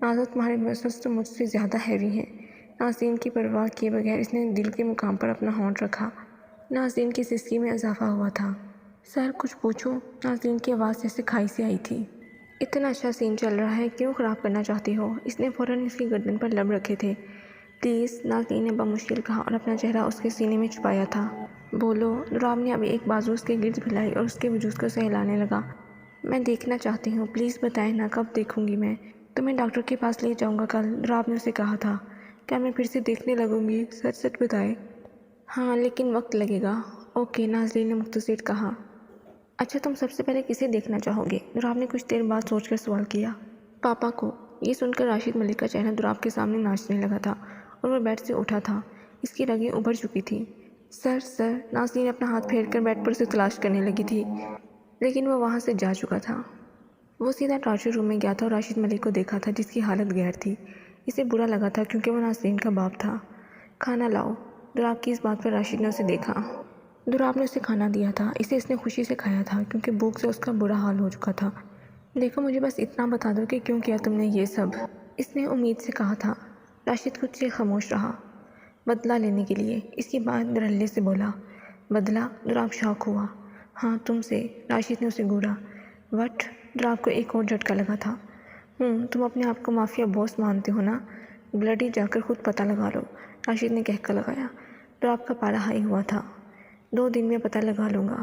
نازو تمہارے مسلس تو مجھ سے زیادہ ہیوی ہیں۔ نازنین کی پرواہ کیے بغیر اس نے دل کے مقام پر اپنا ہونٹ رکھا۔ نازنین کی سسکی میں اضافہ ہوا تھا۔ سر کچھ پوچھوں؟ نازنین کی آواز جیسے کھائی سے آئی تھی۔ اتنا اچھا سین چل رہا ہے، کیوں خراب کرنا چاہتی ہو؟ اس نے فوراً اس کی گردن پر لب رکھے تھے۔ پلیز، نازنین نے بمشکل کہا اور اپنا چہرہ اس کے سینے میں چھپایا تھا۔ بولو۔ دراب نے اب ایک بازو اس کے گرد پھیلائی اور اس کے وجود کو سہلانے لگا۔ میں دیکھنا چاہتی ہوں، پلیز بتائیں نا، کب دیکھوں گی میں؟ تمہیں ڈاکٹر کے پاس لے جاؤں گا کل، دراب نے اسے کہا تھا۔ کیا میں پھر سے دیکھنے لگوں گی؟ سچ سچ بتائے۔ ہاں، لیکن وقت لگے گا۔ اوکے، نازنین نے مختصر کہا۔ اچھا، تم سب سے پہلے کسے دیکھنا چاہو گے؟ دراب نے کچھ دیر بعد سوچ کر سوال کیا۔ پاپا کو۔ یہ سن کر راشد ملک کا چہرہ دراب کے سامنے ناچنے لگا تھا اور وہ بیڈ سے اٹھا تھا۔ اس کی رگیں ابھر چکی تھیں۔ سر، نازنین اپنا ہاتھ پھیر کر بیڈ پر اسے تلاش کرنے لگی تھی، لیکن وہ وہاں سے جا چکا تھا۔ وہ سیدھا ٹارچر روم میں گیا تھا اور راشد ملک کو دیکھا تھا، جس کی حالت غیر تھی۔ اسے برا لگا تھا کیونکہ وہ نازنین کا باپ تھا۔ کھانا لاؤ۔ دراب کی اس بات پر راشد نے اسے دیکھا۔ دراب نے اسے کھانا دیا تھا۔ اسے اس نے خوشی سے کھایا تھا کیونکہ بھوک سے اس کا برا حال ہو چکا تھا۔ دیکھو، مجھے بس اتنا بتا دو کہ کیوں کیا تم نے یہ سب؟ اس نے امید سے کہا تھا۔ راشد کچھ سے خاموش رہا۔ بدلہ لینے کے لیے، اس کی بات درلے سے بولا۔ بدلہ؟ دراب شاک ہوا۔ ہاں، تم سے، راشد نے اسے گھورا۔ وٹ؟ دراب کو ایک اور جھٹکا لگا تھا۔ تم اپنے آپ کو مافیا باس مانتے ہو نا؟ بلڈی جا کر خود پتہ لگا لو، راشد نے کہہ کر لگایا۔ دراب کا پارا ہائی ہوا تھا۔ 2 دن میں پتہ لگا لوں گا۔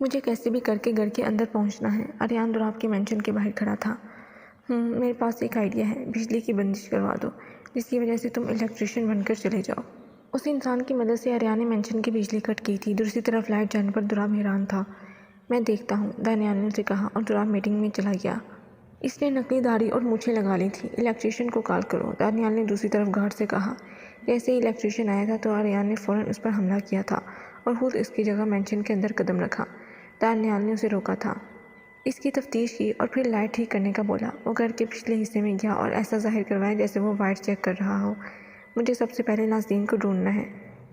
مجھے کیسے بھی کر کے گھر کے اندر پہنچنا ہے۔ اریان دراب کے مینشن کے باہر کھڑا تھا۔ میرے پاس ایک آئیڈیا ہے، بجلی کی بندش کروا دو، جس کی وجہ سے تم الیکٹریشین بن کر چلے جاؤ۔ اس انسان کی مدد سے اریان نے مینشن کی بجلی کٹ کی تھی۔ دوسری طرف لائٹ جانے پر دراب حیران تھا۔ میں دیکھتا ہوں، دانیال نے اسے کہا اور دراب میٹنگ میں چلا گیا۔ اس نے نکلی داڑھی اور مونچھیں لگا لی تھی۔ الیکٹریشین کو کال کرو، دانیال نے دوسری طرف گارڈ سے کہا۔ جیسے ہی الیکٹریشین آیا تھا تو اریان نے فوراً اس پر حملہ کیا تھا اور خود اس کی جگہ مینشن کے اندر قدم رکھا۔ دانیال نے اسے روکا تھا۔ اس کی تفتیش کی اور پھر لائٹ ٹھیک کرنے کا بولا۔ وہ گھر کے پچھلے حصے میں گیا اور ایسا ظاہر کروایا جیسے وہ وائر چیک کر رہا ہو۔ مجھے سب سے پہلے نازنین کو ڈھونڈنا ہے۔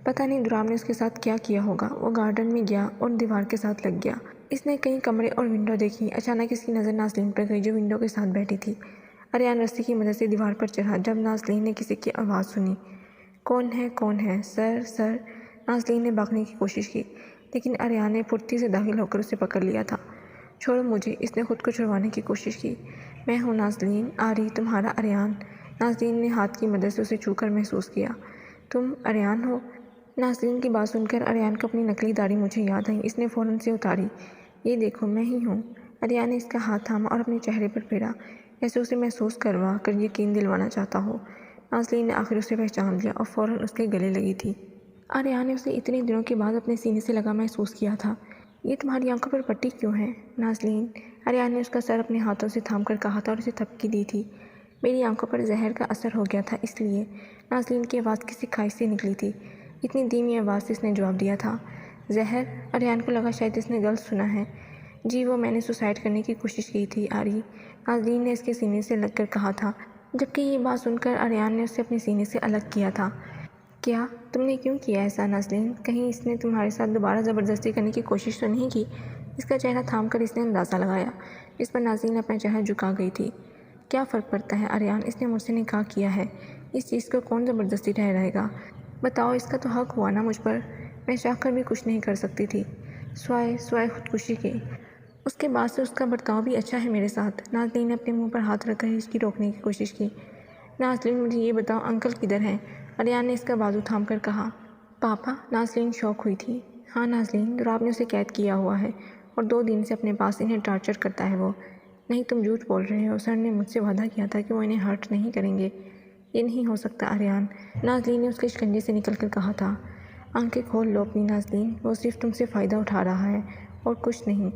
پتہ نہیں دراب نے اس کے ساتھ کیا کیا ہوگا۔ وہ گارڈن میں گیا اور دیوار کے ساتھ لگ گیا۔ اس نے کئی کمرے اور ونڈو دیکھی۔ اچانک اس کی نظر نازنین پر گئی جو ونڈو کے ساتھ بیٹھی تھی۔ اریان رسی کی مدد سے دیوار پر چڑھا جب نازنین نے کسی کی آواز سنی۔ کون ہے؟ سر، نازنین نے بھاگنے کی کوشش کی، لیکن اریان نے پھرتی سے داخل ہو کر اسے پکڑ لیا تھا۔ چھوڑو مجھے، اس نے خود کو چھڑوانے کی کوشش کی۔ میں ہوں نازنین، آری، تمہارا اریان۔ نازنین نے ہاتھ کی مدد سے اسے چھو کر محسوس کیا۔ تم اریان ہو؟ نازنین کی بات سن کر اریان کو اپنی نکلی داڑھی مجھے یاد آئی۔ اس نے فوراً سے اتاری۔ یہ دیکھو، میں ہی ہوں۔ اریان نے اس کا ہاتھ تھاما اور اپنے چہرے پر پھیرا، جیسے اسے محسوس کروا کر یقین دلوانا چاہتا ہو۔ نازنین نے آخر اسے پہچان لیا اور فوراً اس کے گلے لگی تھی۔ اریان نے اسے اتنے دنوں کے بعد اپنے سینے سے لگا محسوس کیا تھا۔ یہ تمہاری آنکھوں پر پٹی کیوں ہے؟ نازنین، اریان نے اس کا سر اپنے ہاتھوں سے تھام کر کہا تھا اور اسے تھپکی دی تھی۔ میری آنکھوں پر زہر کا اثر ہو گیا تھا، اس لیے۔ نازنین کی آواز کسی خواہش سے نکلی تھی۔ اتنی دھیمی آواز سے اس نے جواب دیا تھا۔ زہر؟ اریان کو لگا شاید اس نے غلط سنا ہے۔ جی، میں نے سوسائڈ کرنے کی کوشش کی تھی، آری، نازنین نے اس کے سینے سے لگ کر کہا تھا، جبکہ یہ بات سن کر اریان نے اسے اپنے سینے سے الگ کیا تھا۔ کیا؟ تم نے کیوں کیا ایسا نازنین؟ کہیں اس نے تمہارے ساتھ دوبارہ زبردستی کرنے کی کوشش تو نہیں کی؟ اس کا چہرہ تھام کر اس نے اندازہ لگایا، جس پر نازنین اپنا چہرہ جھکا گئی تھی۔ کیا فرق پڑتا ہے اریان؟ اس نے مجھ سے نکاح کیا ہے، اس چیز کو کون زبردستی ٹھہرائے گا؟ بتاؤ، اس کا تو حق ہوا نا مجھ پر؟ میں چاہ کر بھی کچھ نہیں کر سکتی تھی، سوائے خودکشی کے۔ اس کے بعد سے اس کا برتاؤ بھی اچھا ہے میرے ساتھ۔ نازنین نے اپنے منہ پر ہاتھ رکھ کر ہچکی روکنے کی کوشش کی۔ نازنین، مجھے یہ بتاؤ، انکل کدھر ہیں؟ اریان نے اس کا بازو تھام کر کہا۔ پاپا؟ نازنین شوک ہوئی تھی۔ ہاں نازنین، دراب نے اسے قید کیا ہوا ہے اور 2 دن سے اپنے پاس انہیں ٹارچر کرتا ہے وہ۔ نہیں، تم جھوٹ بول رہے ہو، سر نے مجھ سے وعدہ کیا تھا کہ وہ انہیں ہرٹ نہیں کریں گے۔ یہ نہیں ہو سکتا اریان، نازنین نے اس کے شکنجے سے نکل کر کہا تھا۔ آنکھیں کھول لو اپنی نازنین، وہ صرف تم سے فائدہ اٹھا رہا ہے اور کچھ نہیں۔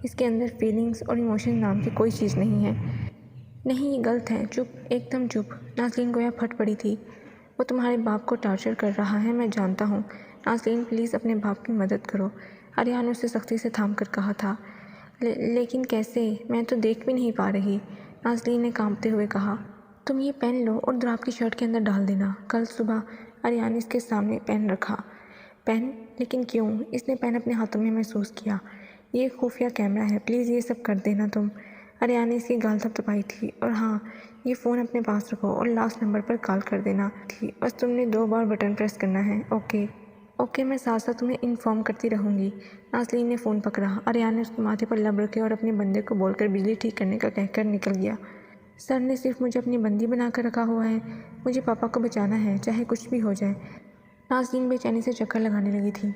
اس کے اندر فیلنگز اور ایموشن نام کی کوئی چیز نہیں ہے۔ نہیں، یہ غلط ہے۔ چپ، ایک دم چپ۔ نازنین گویا پھٹ پڑی تھی۔ وہ تمہارے باپ کو ٹارچر کر رہا ہے، میں جانتا ہوں۔ نازنین، پلیز اپنے باپ کی مدد کرو، اریان نے اسے سختی سے تھام کر کہا تھا۔ لیکن کیسے؟ میں تو دیکھ بھی نہیں پا رہی، نازنین نے کانپتے ہوئے کہا۔ تم یہ پین لو اور دراب کی شرٹ کے اندر ڈال دینا، کل صبح۔ اریان نے اس کے سامنے پین رکھا۔ پین؟ لیکن کیوں؟ اس نے پین اپنے ہاتھوں میں محسوس کیا۔ یہ ایک خفیہ کیمرہ ہے، پلیز یہ سب کر دینا تم۔ اریان نے اس کی گال تھپتھپائی تھی۔ اور ہاں، یہ فون اپنے پاس رکھو اور لاسٹ نمبر پر کال کر دینا تھی، بس تم نے 2 بار بٹن پریس کرنا ہے۔ اوکے، میں ساتھ ساتھ تمہیں انفارم کرتی رہوں گی۔ نازلین نے فون پکڑا، آریان نے اس کے ماتھے پر لب رکھے اور اپنے بندے کو بول کر بجلی ٹھیک کرنے کا کہہ کر نکل گیا۔ سر نے صرف مجھے اپنی بندی بنا کر رکھا ہوا ہے، مجھے پاپا کو بچانا ہے چاہے کچھ بھی ہو جائے۔ نازلین بے چینی سے چکر لگانے لگی تھی۔